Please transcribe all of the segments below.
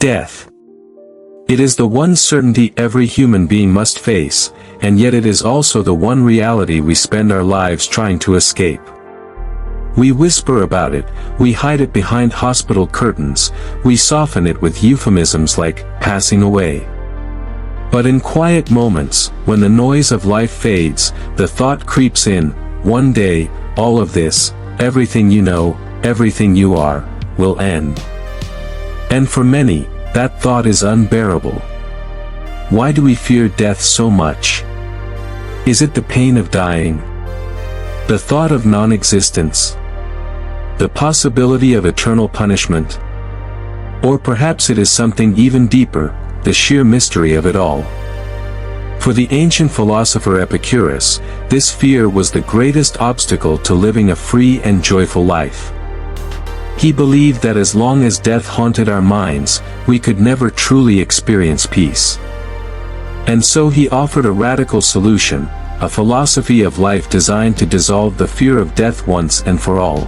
Death. It is the one certainty every human being must face, and yet it is also the one reality we spend our lives trying to escape. We whisper about it, we hide it behind hospital curtains, we soften it with euphemisms like passing away. But in quiet moments, when the noise of life fades, the thought creeps in, one day, all of this, everything you know, everything you are, will end. And for many, that thought is unbearable. Why do we fear death so much? Is it the pain of dying? The thought of non-existence? The possibility of eternal punishment? Or perhaps it is something even deeper, the sheer mystery of it all. For the ancient philosopher Epicurus, this fear was the greatest obstacle to living a free and joyful life. He believed that as long as death haunted our minds, we could never truly experience peace. And so he offered a radical solution, a philosophy of life designed to dissolve the fear of death once and for all.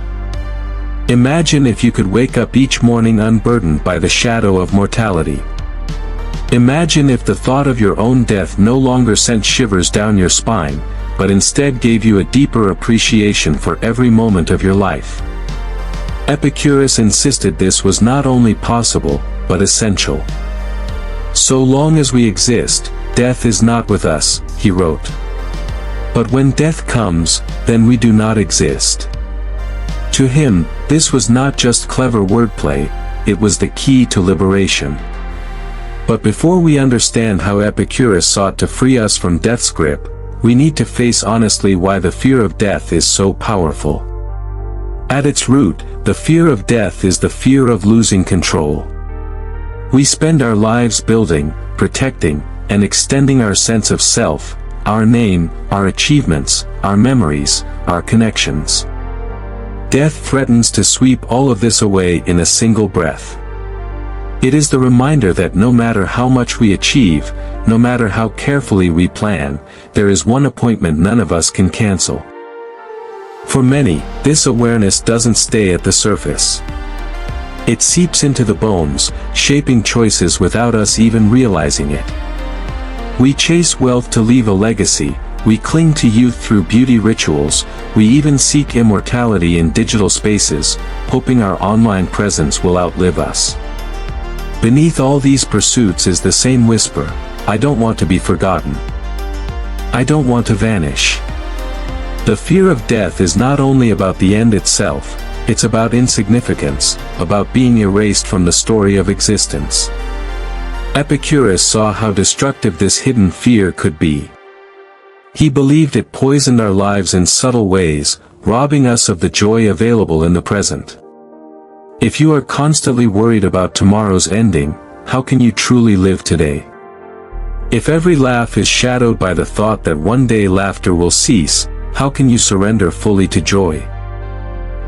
Imagine if you could wake up each morning unburdened by the shadow of mortality. Imagine if the thought of your own death no longer sent shivers down your spine, but instead gave you a deeper appreciation for every moment of your life. Epicurus insisted this was not only possible, but essential. So long as we exist, death is not with us, he wrote. But when death comes, then we do not exist. To him, this was not just clever wordplay, it was the key to liberation. But before we understand how Epicurus sought to free us from death's grip, we need to face honestly why the fear of death is so powerful. At its root, the fear of death is the fear of losing control. We spend our lives building, protecting, and extending our sense of self, our name, our achievements, our memories, our connections. Death threatens to sweep all of this away in a single breath. It is the reminder that no matter how much we achieve, no matter how carefully we plan, there is one appointment none of us can cancel. For many, this awareness doesn't stay at the surface. It seeps into the bones, shaping choices without us even realizing it. We chase wealth to leave a legacy, we cling to youth through beauty rituals, we even seek immortality in digital spaces, hoping our online presence will outlive us. Beneath all these pursuits is the same whisper, I don't want to be forgotten. I don't want to vanish. The fear of death is not only about the end itself, it's about insignificance, about being erased from the story of existence. Epicurus saw how destructive this hidden fear could be. He believed it poisoned our lives in subtle ways, robbing us of the joy available in the present. If you are constantly worried about tomorrow's ending, how can you truly live today? If every laugh is shadowed by the thought that one day laughter will cease, how can you surrender fully to joy?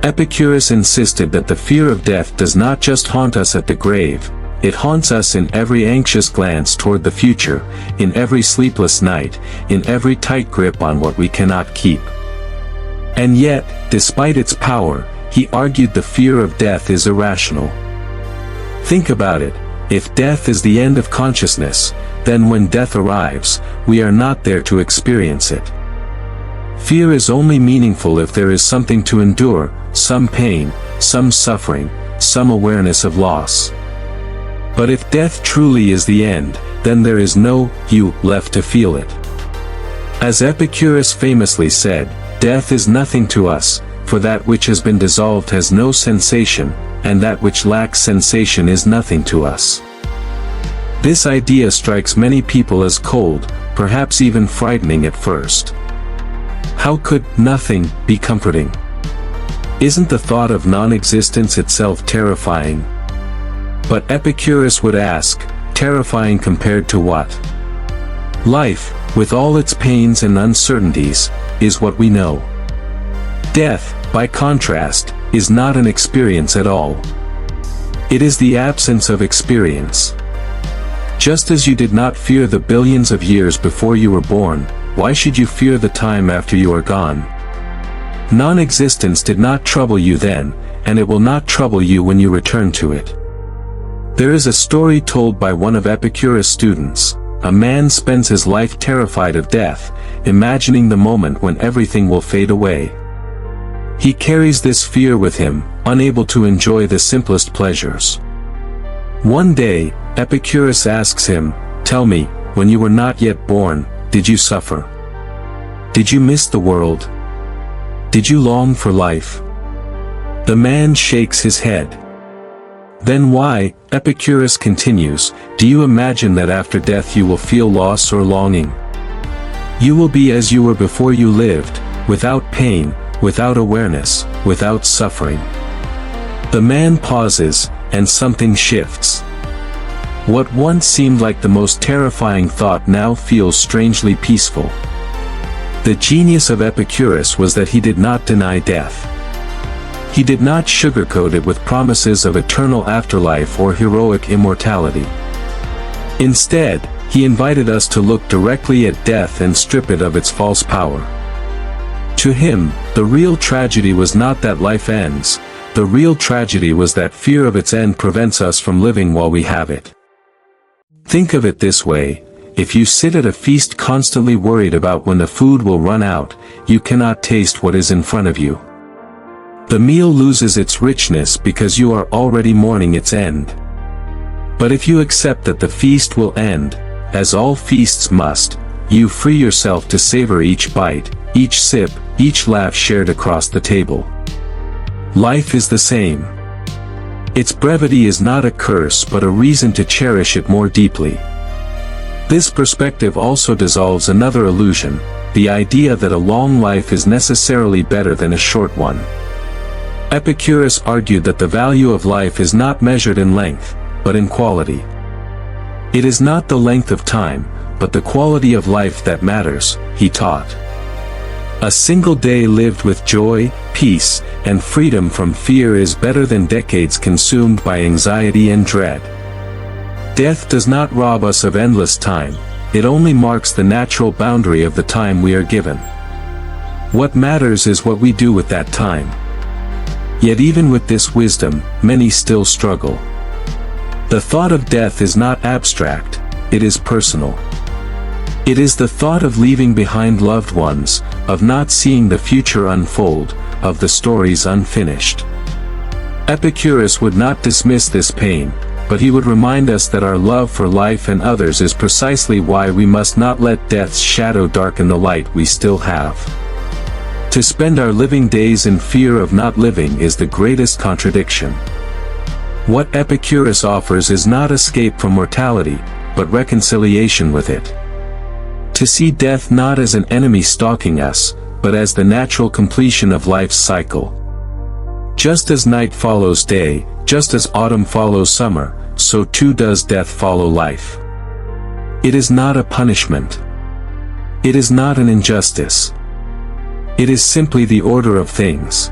Epicurus insisted that the fear of death does not just haunt us at the grave, it haunts us in every anxious glance toward the future, in every sleepless night, in every tight grip on what we cannot keep. And yet, despite its power, he argued the fear of death is irrational. Think about it, if death is the end of consciousness, then when death arrives, we are not there to experience it. Fear is only meaningful if there is something to endure, some pain, some suffering, some awareness of loss. But if death truly is the end, then there is no you left to feel it. As Epicurus famously said, death is nothing to us, for that which has been dissolved has no sensation, and that which lacks sensation is nothing to us. This idea strikes many people as cold, perhaps even frightening at first. How could nothing be comforting? Isn't the thought of non-existence itself terrifying? But Epicurus would ask, terrifying compared to what? Life, with all its pains and uncertainties, is what we know. Death, by contrast, is not an experience at all. It is the absence of experience. Just as you did not fear the billions of years before you were born, why should you fear the time after you are gone? Non-existence did not trouble you then, and it will not trouble you when you return to it. There is a story told by one of Epicurus' students. A man spends his life terrified of death, imagining the moment when everything will fade away. He carries this fear with him, unable to enjoy the simplest pleasures. One day, Epicurus asks him, "Tell me, when you were not yet born, did you suffer? Did you miss the world? Did you long for life?" The man shakes his head. "Then why," Epicurus continues, "do you imagine that after death you will feel loss or longing? You will be as you were before you lived, without pain, without awareness, without suffering." The man pauses, and something shifts. What once seemed like the most terrifying thought now feels strangely peaceful. The genius of Epicurus was that he did not deny death. He did not sugarcoat it with promises of eternal afterlife or heroic immortality. Instead, he invited us to look directly at death and strip it of its false power. To him, the real tragedy was not that life ends, the real tragedy was that fear of its end prevents us from living while we have it. Think of it this way: if you sit at a feast constantly worried about when the food will run out, you cannot taste what is in front of you. The meal loses its richness because you are already mourning its end. But if you accept that the feast will end, as all feasts must, you free yourself to savor each bite, each sip, each laugh shared across the table. Life is the same. Its brevity is not a curse but a reason to cherish it more deeply. This perspective also dissolves another illusion, the idea that a long life is necessarily better than a short one. Epicurus argued that the value of life is not measured in length, but in quality. It is not the length of time, but the quality of life that matters, he taught. A single day lived with joy, peace, and freedom from fear is better than decades consumed by anxiety and dread. Death does not rob us of endless time, it only marks the natural boundary of the time we are given. What matters is what we do with that time. Yet even with this wisdom, many still struggle. The thought of death is not abstract, it is personal. It is the thought of leaving behind loved ones, of not seeing the future unfold, of the stories unfinished. Epicurus would not dismiss this pain, but he would remind us that our love for life and others is precisely why we must not let death's shadow darken the light we still have. To spend our living days in fear of not living is the greatest contradiction. What Epicurus offers is not escape from mortality, but reconciliation with it. To see death not as an enemy stalking us, but as the natural completion of life's cycle. Just as night follows day, just as autumn follows summer, so too does death follow life. It is not a punishment. It is not an injustice. It is simply the order of things.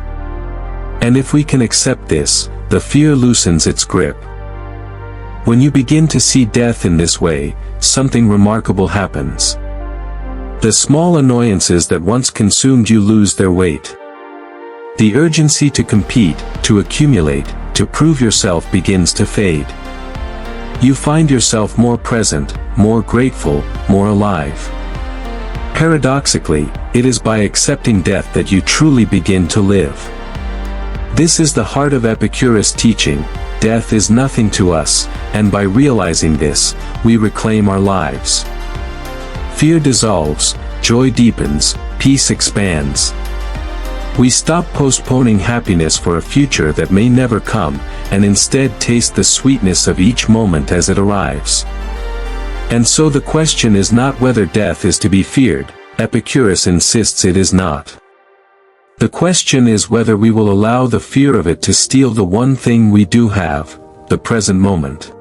And if we can accept this, the fear loosens its grip. When you begin to see death in this way, something remarkable happens. The small annoyances that once consumed you lose their weight. The urgency to compete, to accumulate, to prove yourself begins to fade. You find yourself more present, more grateful, more alive. Paradoxically, it is by accepting death that you truly begin to live. This is the heart of Epicurus' teaching: death is nothing to us, and by realizing this, we reclaim our lives. Fear dissolves, joy deepens, peace expands. We stop postponing happiness for a future that may never come, and instead taste the sweetness of each moment as it arrives. And so the question is not whether death is to be feared, Epicurus insists it is not. The question is whether we will allow the fear of it to steal the one thing we do have, the present moment.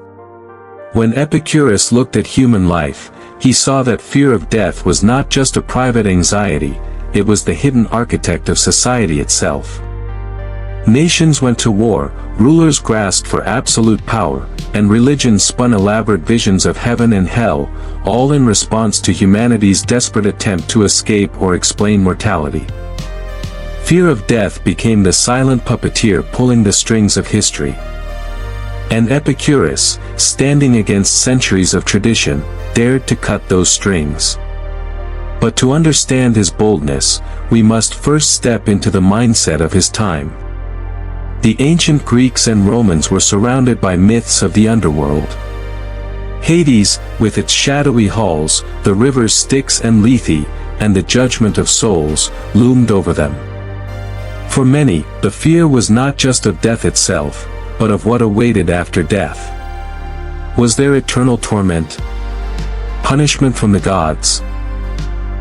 When Epicurus looked at human life, he saw that fear of death was not just a private anxiety, it was the hidden architect of society itself. Nations went to war, rulers grasped for absolute power, and religions spun elaborate visions of heaven and hell, all in response to humanity's desperate attempt to escape or explain mortality. Fear of death became the silent puppeteer pulling the strings of history. And Epicurus, standing against centuries of tradition, dared to cut those strings. But to understand his boldness, we must first step into the mindset of his time. The ancient Greeks and Romans were surrounded by myths of the underworld. Hades, with its shadowy halls, the rivers Styx and Lethe, and the judgment of souls, loomed over them. For many, the fear was not just of death itself, but of what awaited after death. Was there eternal torment? Punishment from the gods?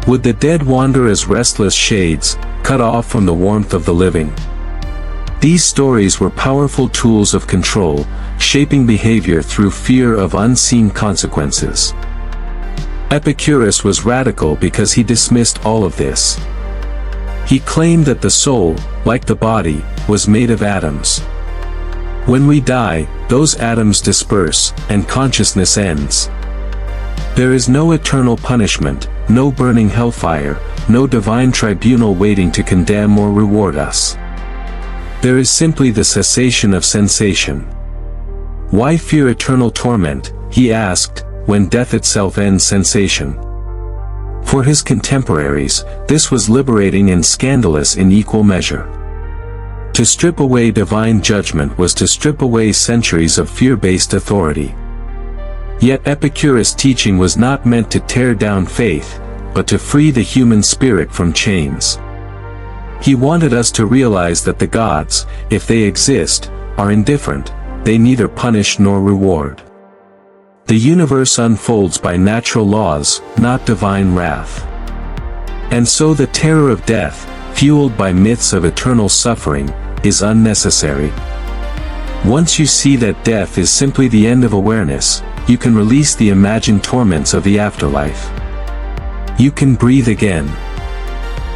Would the dead wander as restless shades, cut off from the warmth of the living? These stories were powerful tools of control, shaping behavior through fear of unseen consequences. Epicurus was radical because he dismissed all of this. He claimed that the soul, like the body, was made of atoms. When we die, those atoms disperse, and consciousness ends. There is no eternal punishment, no burning hellfire, no divine tribunal waiting to condemn or reward us. There is simply the cessation of sensation. Why fear eternal torment, he asked, when death itself ends sensation? For his contemporaries, this was liberating and scandalous in equal measure. To strip away divine judgment was to strip away centuries of fear-based authority. Yet Epicurus' teaching was not meant to tear down faith, but to free the human spirit from chains. He wanted us to realize that the gods, if they exist, are indifferent, they neither punish nor reward. The universe unfolds by natural laws, not divine wrath. And so the terror of death, fueled by myths of eternal suffering, is unnecessary. Once you see that death is simply the end of awareness, you can release the imagined torments of the afterlife. You can breathe again.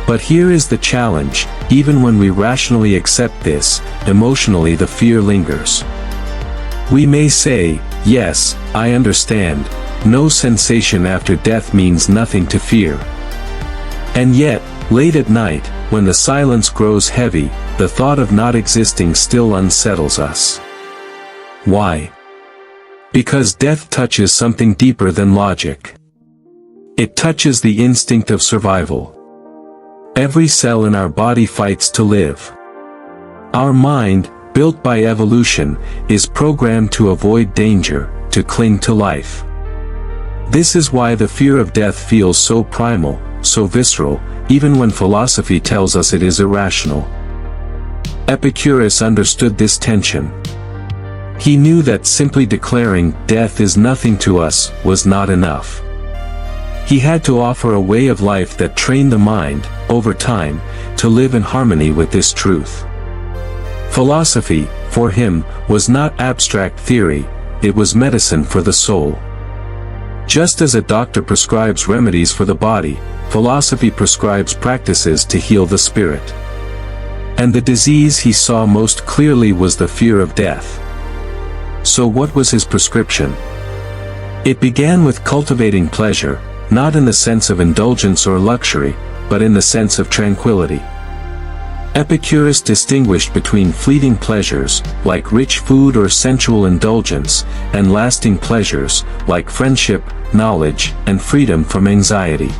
But here is the challenge: even when we rationally accept this, emotionally the fear lingers. We may say, yes, I understand, no sensation after death means nothing to fear. And yet, late at night, when the silence grows heavy, the thought of not existing still unsettles us. Why? Because death touches something deeper than logic. It touches the instinct of survival. Every cell in our body fights to live. Our mind, built by evolution, is programmed to avoid danger, to cling to life. This is why the fear of death feels so primal, so visceral, even when philosophy tells us it is irrational. Epicurus understood this tension. He knew that simply declaring, "death is nothing to us," was not enough. He had to offer a way of life that trained the mind, over time, to live in harmony with this truth. Philosophy, for him, was not abstract theory, it was medicine for the soul. Just as a doctor prescribes remedies for the body, philosophy prescribes practices to heal the spirit. And the disease he saw most clearly was the fear of death. So what was his prescription? It began with cultivating pleasure, not in the sense of indulgence or luxury, but in the sense of tranquility. Epicurus distinguished between fleeting pleasures, like rich food or sensual indulgence, and lasting pleasures, like friendship, knowledge, and freedom from anxiety.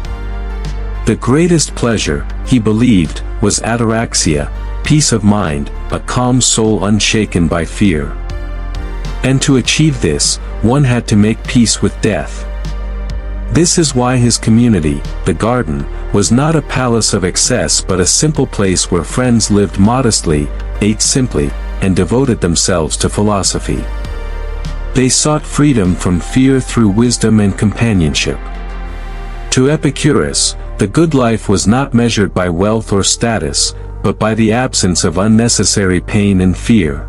The greatest pleasure, he believed, was ataraxia, peace of mind, a calm soul unshaken by fear. And to achieve this, one had to make peace with death. This is why his community, the garden, was not a palace of excess but a simple place where friends lived modestly, ate simply, and devoted themselves to philosophy. They sought freedom from fear through wisdom and companionship. To Epicurus, the good life was not measured by wealth or status, but by the absence of unnecessary pain and fear.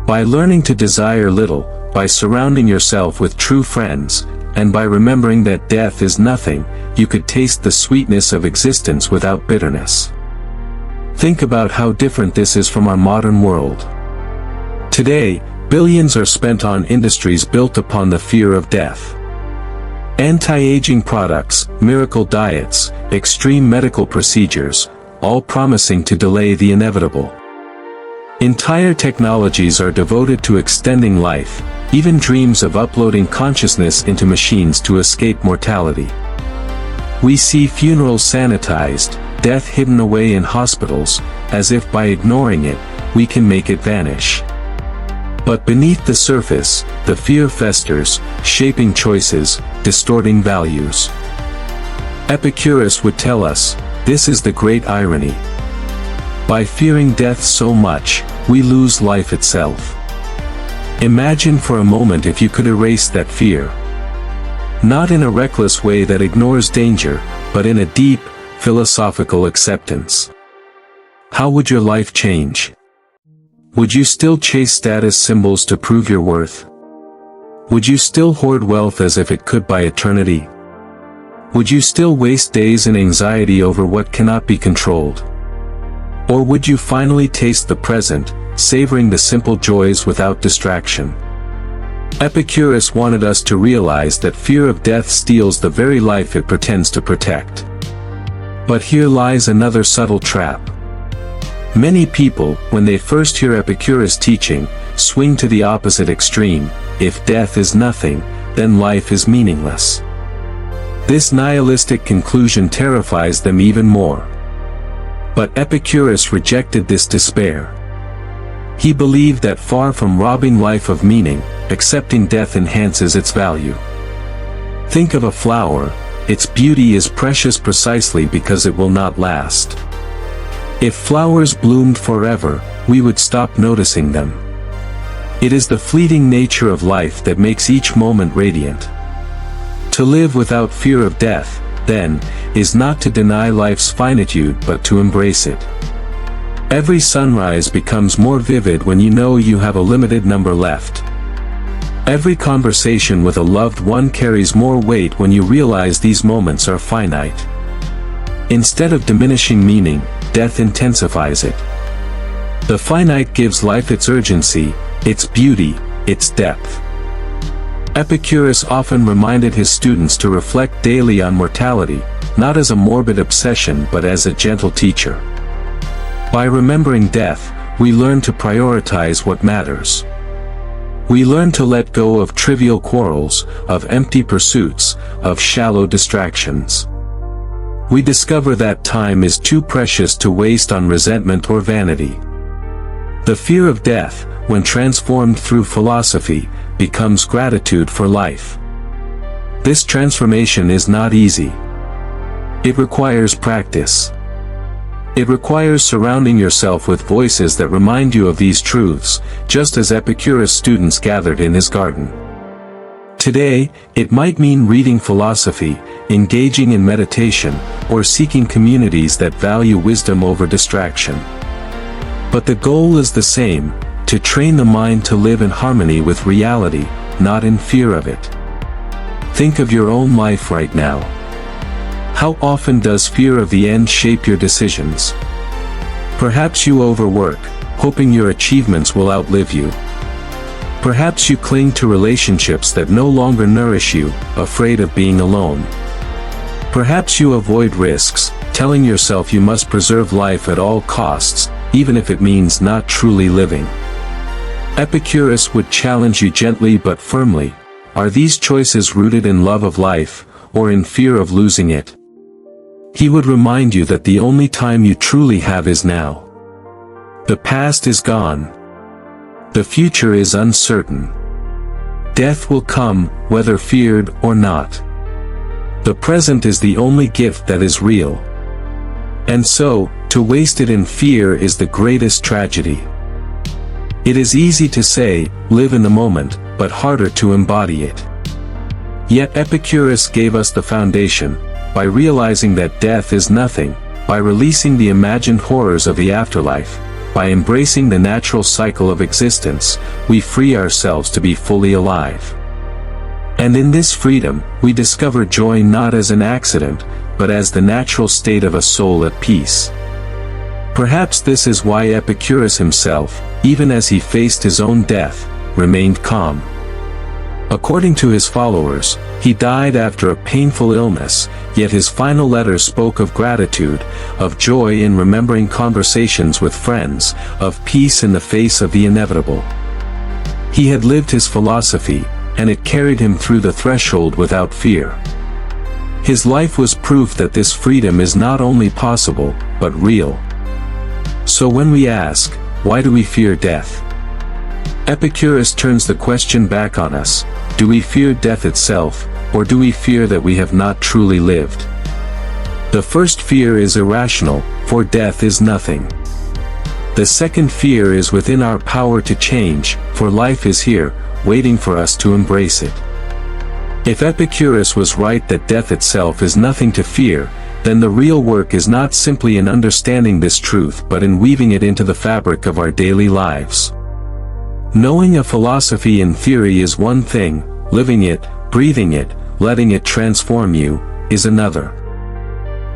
By learning to desire little, by surrounding yourself with true friends, and by remembering that death is nothing, you could taste the sweetness of existence without bitterness. Think about how different this is from our modern world. Today, billions are spent on industries built upon the fear of death. Anti-aging products, miracle diets, extreme medical procedures, all promising to delay the inevitable. Entire technologies are devoted to extending life, even dreams of uploading consciousness into machines to escape mortality. We see funerals sanitized, death hidden away in hospitals, as if by ignoring it, we can make it vanish. But beneath the surface, the fear festers, shaping choices, distorting values. Epicurus would tell us, this is the great irony. By fearing death so much, we lose life itself. Imagine for a moment if you could erase that fear. Not in a reckless way that ignores danger, but in a deep, philosophical acceptance. How would your life change? Would you still chase status symbols to prove your worth? Would you still hoard wealth as if it could buy eternity? Would you still waste days in anxiety over what cannot be controlled? Or would you finally taste the present, savoring the simple joys without distraction? Epicurus wanted us to realize that fear of death steals the very life it pretends to protect. But here lies another subtle trap. Many people, when they first hear Epicurus' teaching, swing to the opposite extreme. If death is nothing, then life is meaningless. This nihilistic conclusion terrifies them even more. But Epicurus rejected this despair. He believed that far from robbing life of meaning, accepting death enhances its value. Think of a flower, its beauty is precious precisely because it will not last. If flowers bloomed forever, we would stop noticing them. It is the fleeting nature of life that makes each moment radiant. To live without fear of death, then, is not to deny life's finitude but to embrace it. Every sunrise becomes more vivid when you know you have a limited number left. Every conversation with a loved one carries more weight when you realize these moments are finite. Instead of diminishing meaning, death intensifies it. The finite gives life its urgency, its beauty, its depth. Epicurus often reminded his students to reflect daily on mortality, not as a morbid obsession but as a gentle teacher. By remembering death, we learn to prioritize what matters. We learn to let go of trivial quarrels, of empty pursuits, of shallow distractions. We discover that time is too precious to waste on resentment or vanity. The fear of death, when transformed through philosophy, becomes gratitude for life. This transformation is not easy. It requires practice. It requires surrounding yourself with voices that remind you of these truths, just as Epicurus' students gathered in his garden. Today, it might mean reading philosophy, engaging in meditation, or seeking communities that value wisdom over distraction. But the goal is the same, to train the mind to live in harmony with reality, not in fear of it. Think of your own life right now. How often does fear of the end shape your decisions? Perhaps you overwork, hoping your achievements will outlive you. Perhaps you cling to relationships that no longer nourish you, afraid of being alone. Perhaps you avoid risks, telling yourself you must preserve life at all costs, even if it means not truly living. Epicurus would challenge you gently but firmly. Are these choices rooted in love of life, or in fear of losing it? He would remind you that the only time you truly have is now. The past is gone. The future is uncertain. Death will come, whether feared or not. The present is the only gift that is real. And so, to waste it in fear is the greatest tragedy. It is easy to say, live in the moment, but harder to embody it. Yet Epicurus gave us the foundation, by realizing that death is nothing, by releasing the imagined horrors of the afterlife, by embracing the natural cycle of existence, we free ourselves to be fully alive. And in this freedom, we discover joy not as an accident, but as the natural state of a soul at peace. Perhaps this is why Epicurus himself, even as he faced his own death, remained calm. According to his followers, he died after a painful illness, yet his final letter spoke of gratitude, of joy in remembering conversations with friends, of peace in the face of the inevitable. He had lived his philosophy, and it carried him through the threshold without fear. His life was proof that this freedom is not only possible, but real. So when we ask, why do we fear death? Epicurus turns the question back on us. Do we fear death itself, or do we fear that we have not truly lived? The first fear is irrational, for death is nothing. The second fear is within our power to change, for life is here, waiting for us to embrace it. If Epicurus was right that death itself is nothing to fear, then the real work is not simply in understanding this truth but in weaving it into the fabric of our daily lives. Knowing a philosophy in theory is one thing, living it, breathing it, letting it transform you, is another.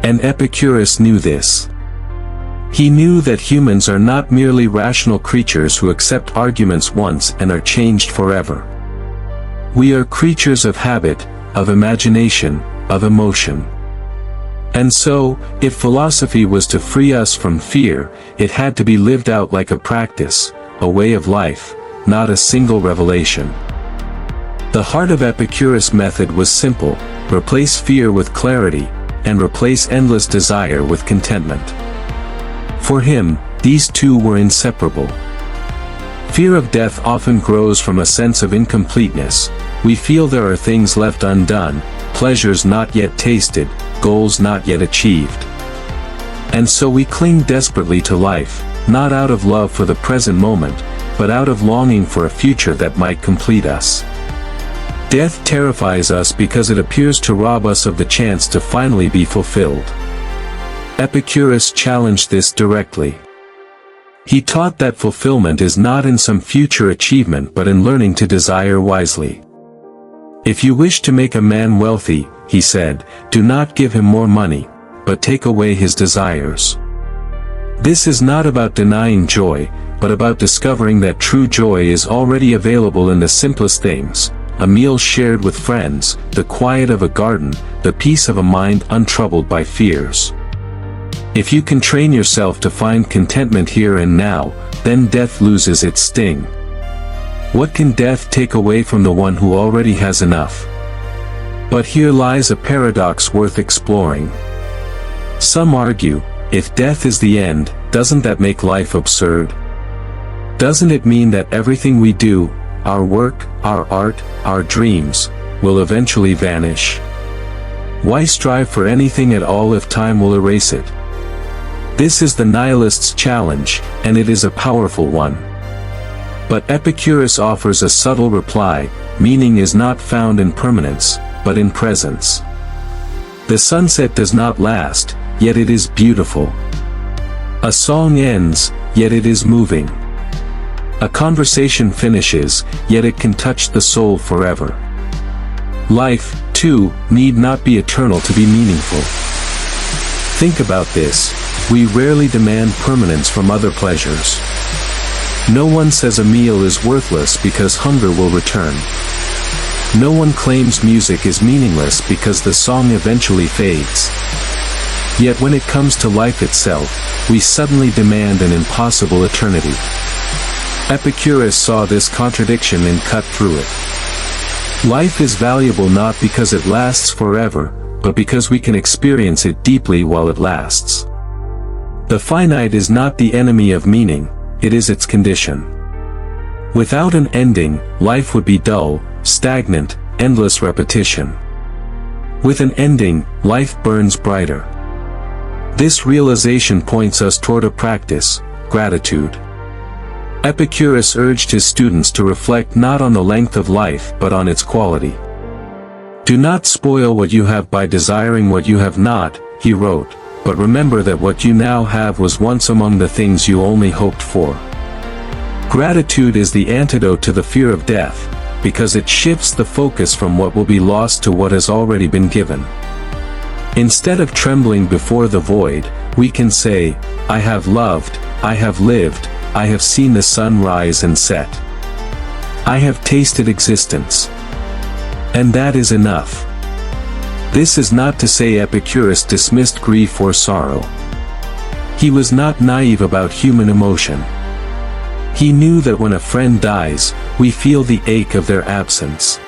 And Epicurus knew this. He knew that humans are not merely rational creatures who accept arguments once and are changed forever. We are creatures of habit, of imagination, of emotion. And so, if philosophy was to free us from fear, it had to be lived out like a practice, a way of life, not a single revelation. The heart of Epicurus' method was simple: replace fear with clarity, and replace endless desire with contentment. For him, these two were inseparable. Fear of death often grows from a sense of incompleteness. We feel there are things left undone, pleasures not yet tasted, goals not yet achieved. And so we cling desperately to life, not out of love for the present moment, but out of longing for a future that might complete us. Death terrifies us because it appears to rob us of the chance to finally be fulfilled. Epicurus challenged this directly. He taught that fulfillment is not in some future achievement but in learning to desire wisely. If you wish to make a man wealthy, he said, do not give him more money, but take away his desires. This is not about denying joy, but about discovering that true joy is already available in the simplest things: a meal shared with friends, the quiet of a garden, the peace of a mind untroubled by fears. If you can train yourself to find contentment here and now, then death loses its sting. What can death take away from the one who already has enough? But here lies a paradox worth exploring. Some argue, if death is the end, doesn't that make life absurd? Doesn't it mean that everything we do, our work, our art, our dreams, will eventually vanish? Why strive for anything at all if time will erase it? This is the nihilist's challenge, and it is a powerful one. But Epicurus offers a subtle reply: meaning is not found in permanence, but in presence. The sunset does not last, yet it is beautiful. A song ends, yet it is moving. A conversation finishes, yet it can touch the soul forever. Life, too, need not be eternal to be meaningful. Think about this: we rarely demand permanence from other pleasures. No one says a meal is worthless because hunger will return. No one claims music is meaningless because the song eventually fades. Yet when it comes to life itself, we suddenly demand an impossible eternity. Epicurus saw this contradiction and cut through it. Life is valuable not because it lasts forever, but because we can experience it deeply while it lasts. The finite is not the enemy of meaning, it is its condition. Without an ending, life would be dull, stagnant, endless repetition. With an ending, life burns brighter. This realization points us toward a practice: gratitude. Epicurus urged his students to reflect not on the length of life but on its quality. Do not spoil what you have by desiring what you have not, he wrote, but remember that what you now have was once among the things you only hoped for. Gratitude is the antidote to the fear of death, because it shifts the focus from what will be lost to what has already been given. Instead of trembling before the void, we can say, I have loved, I have lived, I have seen the sun rise and set. I have tasted existence. And that is enough. This is not to say Epicurus dismissed grief or sorrow. He was not naive about human emotion. He knew that when a friend dies, we feel the ache of their absence.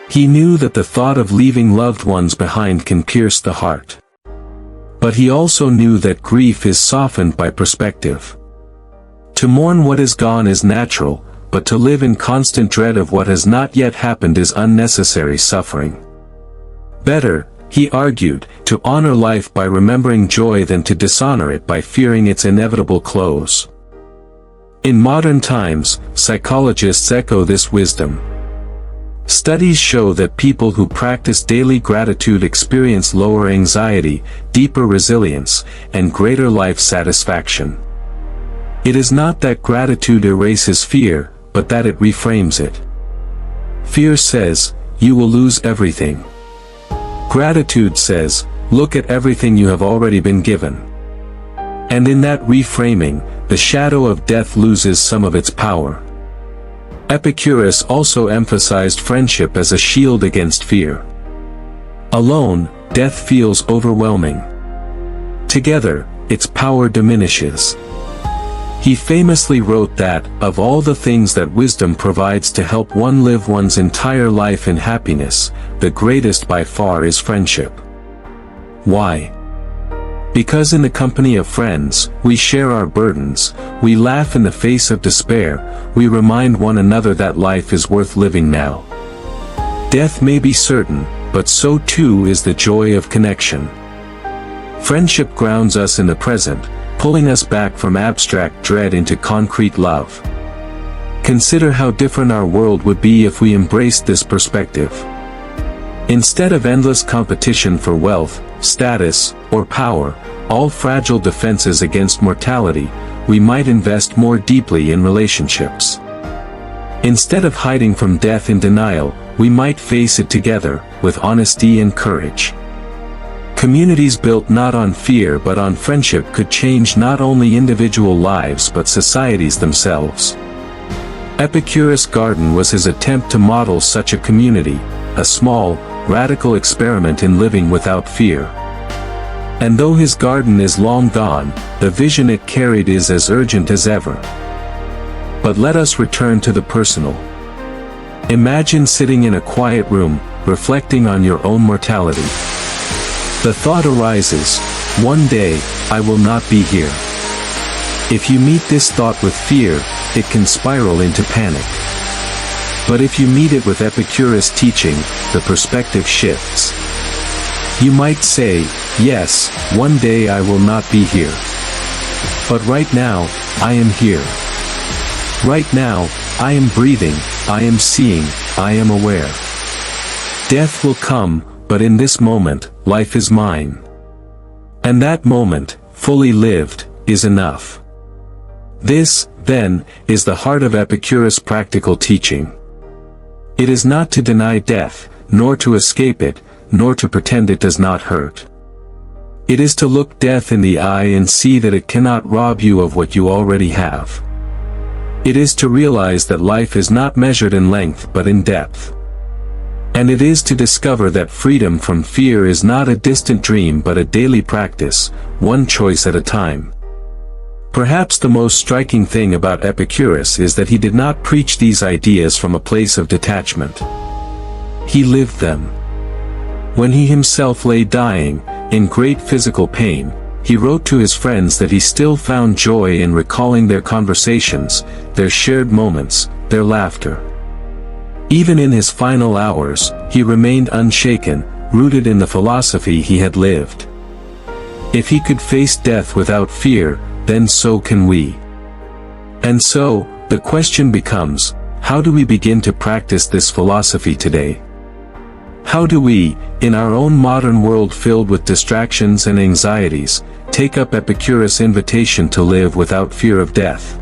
He knew that the thought of leaving loved ones behind can pierce the heart. But he also knew that grief is softened by perspective. To mourn what is gone is natural, but to live in constant dread of what has not yet happened is unnecessary suffering. Better, he argued, to honor life by remembering joy than to dishonor it by fearing its inevitable close. In modern times, psychologists echo this wisdom. Studies show that people who practice daily gratitude experience lower anxiety, deeper resilience, and greater life satisfaction. It is not that gratitude erases fear, but that it reframes it. Fear says, "You will lose everything." Gratitude says, "Look at everything you have already been given." And in that reframing, the shadow of death loses some of its power. Epicurus also emphasized friendship as a shield against fear. Alone, death feels overwhelming. Together, its power diminishes. He famously wrote that, of all the things that wisdom provides to help one live one's entire life in happiness, the greatest by far is friendship. Why? Because in the company of friends, we share our burdens, we laugh in the face of despair, we remind one another that life is worth living now. Death may be certain, but so too is the joy of connection. Friendship grounds us in the present, pulling us back from abstract dread into concrete love. Consider how different our world would be if we embraced this perspective. Instead of endless competition for wealth, status, or power, all fragile defenses against mortality, we might invest more deeply in relationships. Instead of hiding from death in denial, we might face it together, with honesty and courage. Communities built not on fear but on friendship could change not only individual lives but societies themselves. Epicurus' garden was his attempt to model such a community, a small, radical experiment in living without fear. And though his garden is long gone, the vision it carried is as urgent as ever. But let us return to the personal. Imagine sitting in a quiet room, reflecting on your own mortality. The thought arises, one day, I will not be here. If you meet this thought with fear, it can spiral into panic. But if you meet it with Epicurus' teaching, the perspective shifts. You might say, yes, one day I will not be here. But right now, I am here. Right now, I am breathing, I am seeing, I am aware. Death will come, but in this moment, life is mine. And that moment, fully lived, is enough. This, then, is the heart of Epicurus' practical teaching. It is not to deny death, nor to escape it, nor to pretend it does not hurt. It is to look death in the eye and see that it cannot rob you of what you already have. It is to realize that life is not measured in length but in depth. And it is to discover that freedom from fear is not a distant dream but a daily practice, one choice at a time. Perhaps the most striking thing about Epicurus is that he did not preach these ideas from a place of detachment. He lived them. When he himself lay dying, in great physical pain, he wrote to his friends that he still found joy in recalling their conversations, their shared moments, their laughter. Even in his final hours, he remained unshaken, rooted in the philosophy he had lived. If he could face death without fear, then so can we. And so, the question becomes, how do we begin to practice this philosophy today? How do we, in our own modern world filled with distractions and anxieties, take up Epicurus' invitation to live without fear of death?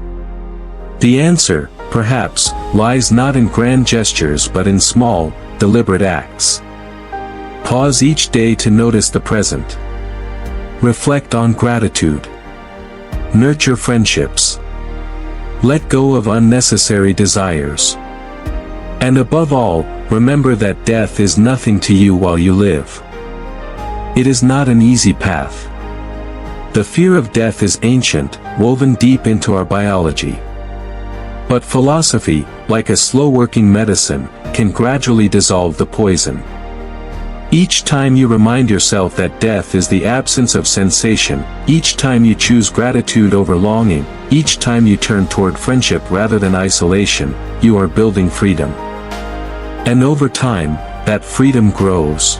The answer, perhaps, lies not in grand gestures but in small, deliberate acts. Pause each day to notice the present. Reflect on gratitude. Nurture friendships. Let go of unnecessary desires. And above all, remember that death is nothing to you while you live. It is not an easy path. The fear of death is ancient, woven deep into our biology. But philosophy, like a slow-working medicine, can gradually dissolve the poison. Each time you remind yourself that death is the absence of sensation, each time you choose gratitude over longing, each time you turn toward friendship rather than isolation, you are building freedom. And over time, that freedom grows.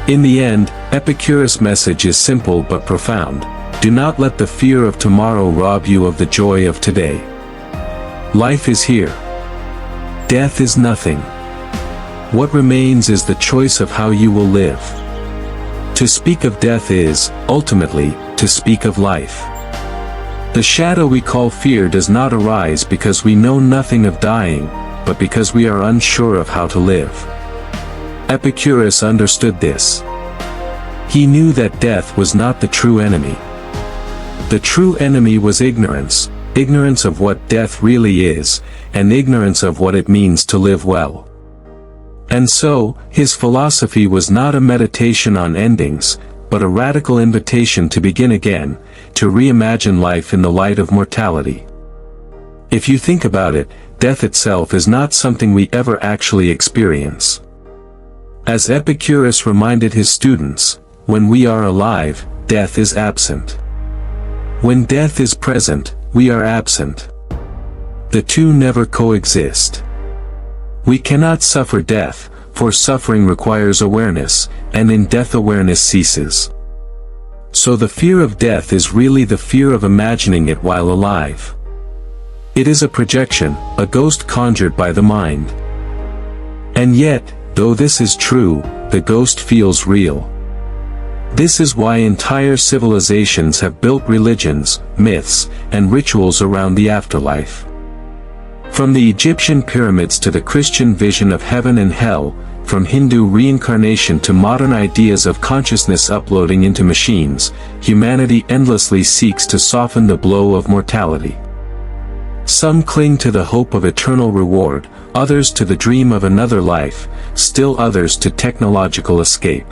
In the end, Epicurus' message is simple but profound. Do not let the fear of tomorrow rob you of the joy of today. Life is here. Death is nothing. What remains is the choice of how you will live. To speak of death is, ultimately, to speak of life. The shadow we call fear does not arise because we know nothing of dying, but because we are unsure of how to live. Epicurus understood this. He knew that death was not the true enemy. The true enemy was ignorance, ignorance of what death really is, and ignorance of what it means to live well. And so, his philosophy was not a meditation on endings, but a radical invitation to begin again, to reimagine life in the light of mortality. If you think about it, death itself is not something we ever actually experience. As Epicurus reminded his students, when we are alive, death is absent. When death is present, we are absent. The two never coexist. We cannot suffer death, for suffering requires awareness, and in death awareness ceases. So the fear of death is really the fear of imagining it while alive. It is a projection, a ghost conjured by the mind. And yet, though this is true, the ghost feels real. This is why entire civilizations have built religions, myths, and rituals around the afterlife. From the Egyptian pyramids to the Christian vision of heaven and hell, from Hindu reincarnation to modern ideas of consciousness uploading into machines, humanity endlessly seeks to soften the blow of mortality. Some cling to the hope of eternal reward, others to the dream of another life, still others to technological escape.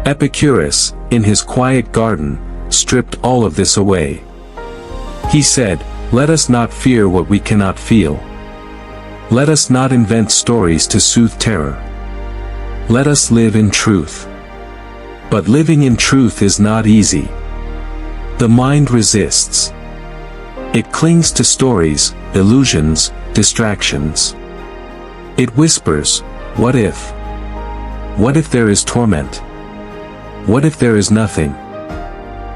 Epicurus, in his quiet garden, stripped all of this away. He said, "Let us not fear what we cannot feel. Let us not invent stories to soothe terror. Let us live in truth." But living in truth is not easy. The mind resists. It clings to stories, illusions, distractions. It whispers, "What if? What if there is torment? What if there is nothing?"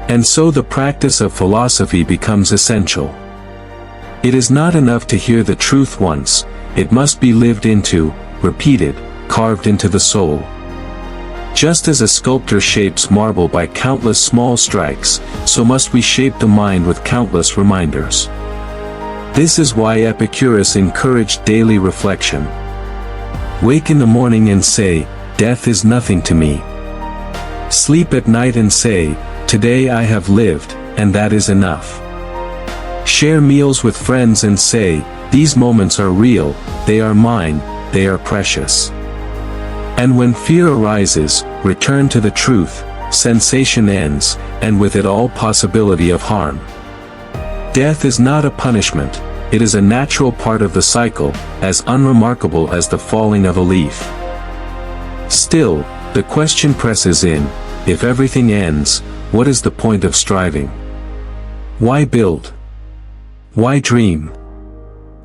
And so the practice of philosophy becomes essential. It is not enough to hear the truth once, it must be lived into, repeated, carved into the soul. Just as a sculptor shapes marble by countless small strikes, so must we shape the mind with countless reminders. This is why Epicurus encouraged daily reflection. Wake in the morning and say, "Death is nothing to me." Sleep at night and say, "Today I have lived, and that is enough." Share meals with friends and say, "These moments are real, they are mine, they are precious." And when fear arises, return to the truth, sensation ends, and with it all possibility of harm. Death is not a punishment, it is a natural part of the cycle, as unremarkable as the falling of a leaf. Still, the question presses in, if everything ends, what is the point of striving? Why build? Why dream?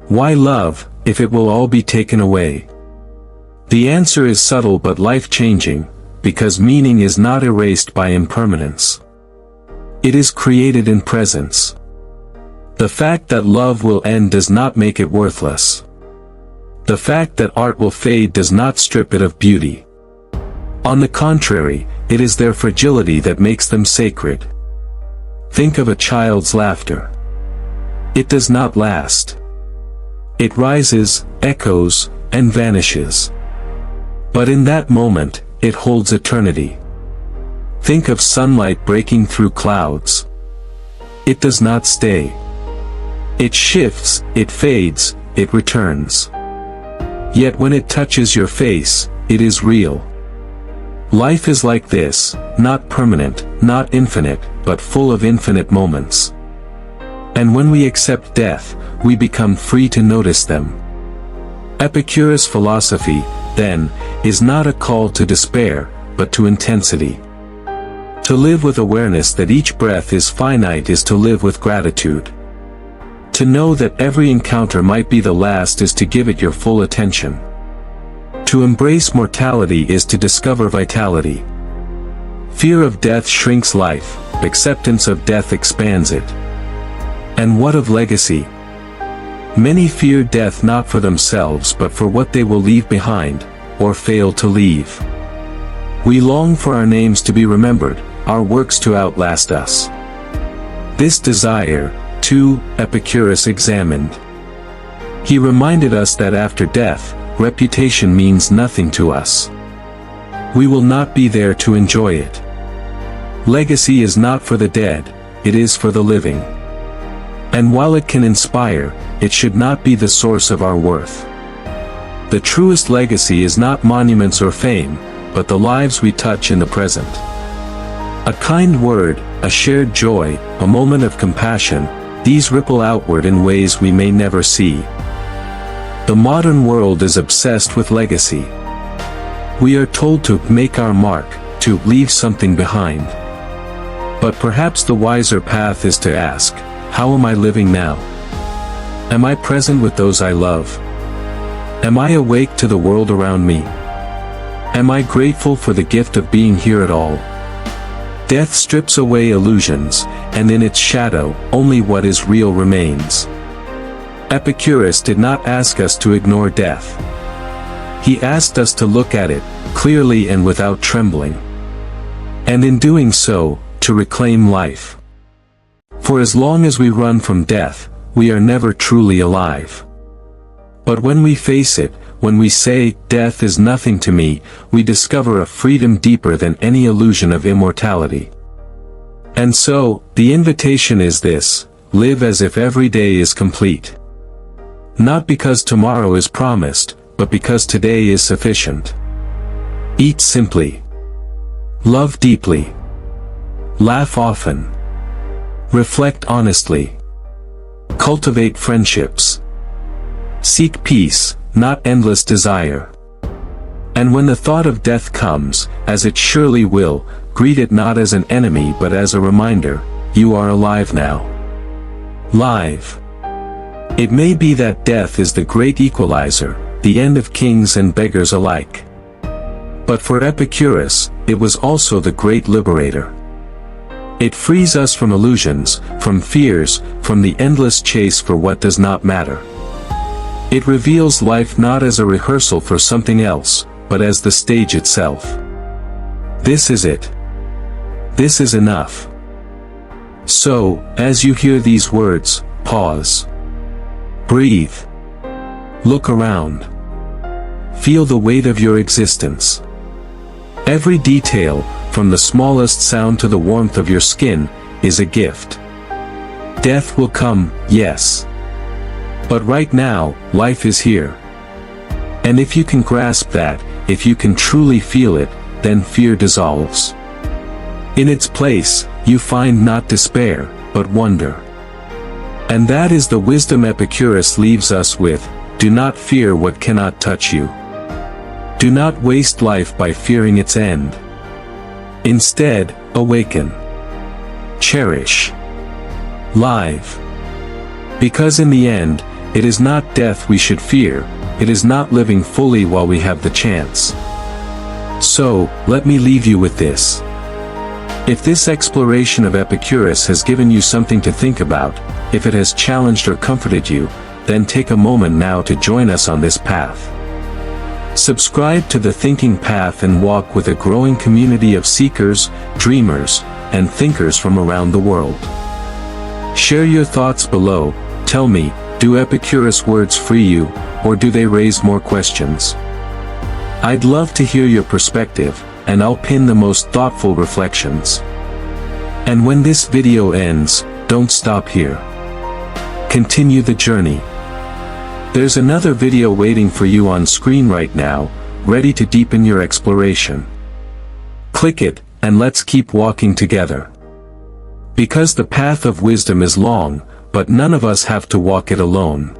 Why love, if it will all be taken away? The answer is subtle but life-changing, because meaning is not erased by impermanence. It is created in presence. The fact that love will end does not make it worthless. The fact that art will fade does not strip it of beauty. On the contrary, it is their fragility that makes them sacred. Think of a child's laughter. It does not last. It rises, echoes, and vanishes. But in that moment, it holds eternity. Think of sunlight breaking through clouds. It does not stay. It shifts, it fades, it returns. Yet when it touches your face, it is real. Life is like this, not permanent, not infinite, but full of infinite moments. And when we accept death, we become free to notice them. Epicurus' philosophy, then, is not a call to despair, but to intensity. To live with awareness that each breath is finite is to live with gratitude. To know that every encounter might be the last is to give it your full attention. To embrace mortality is to discover vitality. Fear of death shrinks life, acceptance of death expands it. And what of legacy? Many fear death not for themselves but for what they will leave behind, or fail to leave. We long for our names to be remembered, our works to outlast us. This desire, too, Epicurus examined. He reminded us that after death, reputation means nothing to us. We will not be there to enjoy it. Legacy is not for the dead, it is for the living. And while it can inspire, it should not be the source of our worth. The truest legacy is not monuments or fame, but the lives we touch in the present. A kind word, a shared joy, a moment of compassion, these ripple outward in ways we may never see. The modern world is obsessed with legacy. We are told to make our mark, to leave something behind. But perhaps the wiser path is to ask, how am I living now? Am I present with those I love? Am I awake to the world around me? Am I grateful for the gift of being here at all? Death strips away illusions, and in its shadow, only what is real remains. Epicurus did not ask us to ignore death. He asked us to look at it, clearly and without trembling. And in doing so, to reclaim life. For as long as we run from death, we are never truly alive. But when we face it, when we say, death is nothing to me, we discover a freedom deeper than any illusion of immortality. And so, the invitation is this: live as if every day is complete. Not because tomorrow is promised, but because today is sufficient. Eat simply. Love deeply. Laugh often. Reflect honestly. Cultivate friendships. Seek peace, not endless desire. And when the thought of death comes, as it surely will, greet it not as an enemy but as a reminder, you are alive now. Live. It may be that death is the great equalizer, the end of kings and beggars alike. But for Epicurus, it was also the great liberator. It frees us from illusions, from fears, from the endless chase for what does not matter. It reveals life not as a rehearsal for something else, but as the stage itself. This is it. This is enough. So, as you hear these words, pause. Breathe. Look around. Feel the weight of your existence. Every detail, from the smallest sound to the warmth of your skin, is a gift. Death will come, yes. But right now, life is here. And if you can grasp that, if you can truly feel it, then fear dissolves. In its place, you find not despair, but wonder. And that is the wisdom Epicurus leaves us with: do not fear what cannot touch you. Do not waste life by fearing its end. Instead, awaken. Cherish. Live. Because in the end, it is not death we should fear, it is not living fully while we have the chance. So, let me leave you with this. If this exploration of Epicurus has given you something to think about, if it has challenged or comforted you, then take a moment now to join us on this path. Subscribe to The Thinking Path and walk with a growing community of seekers, dreamers, and thinkers from around the world. Share your thoughts below. Tell me, do Epicurus' words free you, or do they raise more questions? I'd love to hear your perspective, and I'll pin the most thoughtful reflections. And when this video ends, don't stop here. Continue the journey. There's another video waiting for you on screen right now, ready to deepen your exploration. Click it, and let's keep walking together. Because the path of wisdom is long, but none of us have to walk it alone.